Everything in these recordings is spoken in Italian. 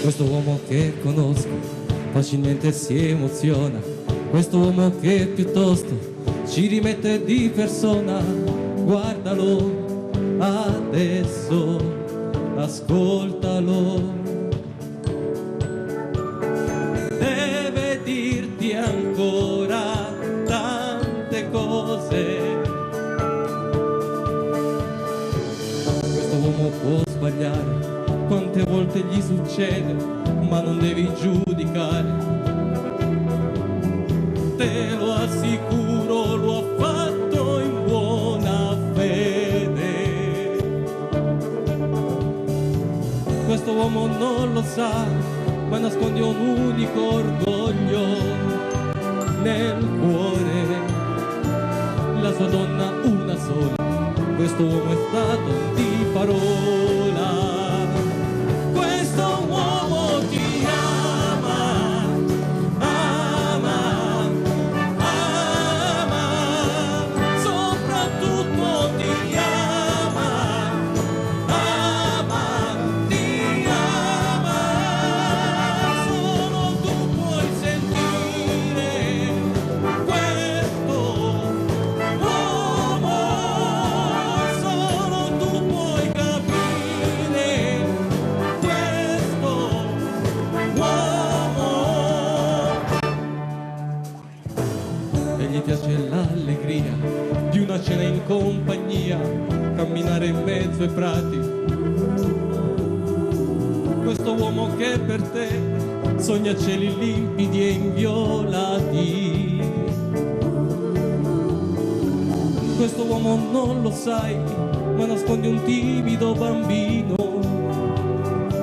Questo uomo che conosco facilmente si emoziona, questo uomo che piuttosto ci rimette di persona. Guardalo adesso, ascoltalo. Deve dirti ancora tante cose. Questo uomo può sbagliare, quante volte gli succede, ma non devi giudicare. Te lo assicuro, lo ha fatto in buona fede. Questo uomo non lo sa, ma nasconde un unico orgoglio nel cuore. La sua donna una sola, questo uomo è stato di parola. Questo uomo ti ama, ama, ama, soprattutto ti ama, ama, ti ama. Solo tu puoi sentire questo uomo, solo tu puoi capire questo uomo. E gli piace l'allegria di una cena in compagnia, camminare in mezzo ai prati. Questo uomo che per te sogna cieli limpidi e inviolati. Questo uomo non lo sai, ma nasconde un timido bambino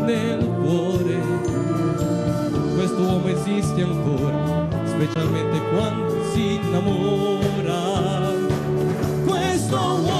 nel cuore. Questo uomo esiste ancora, specialmente quando si innamora. Questo uomo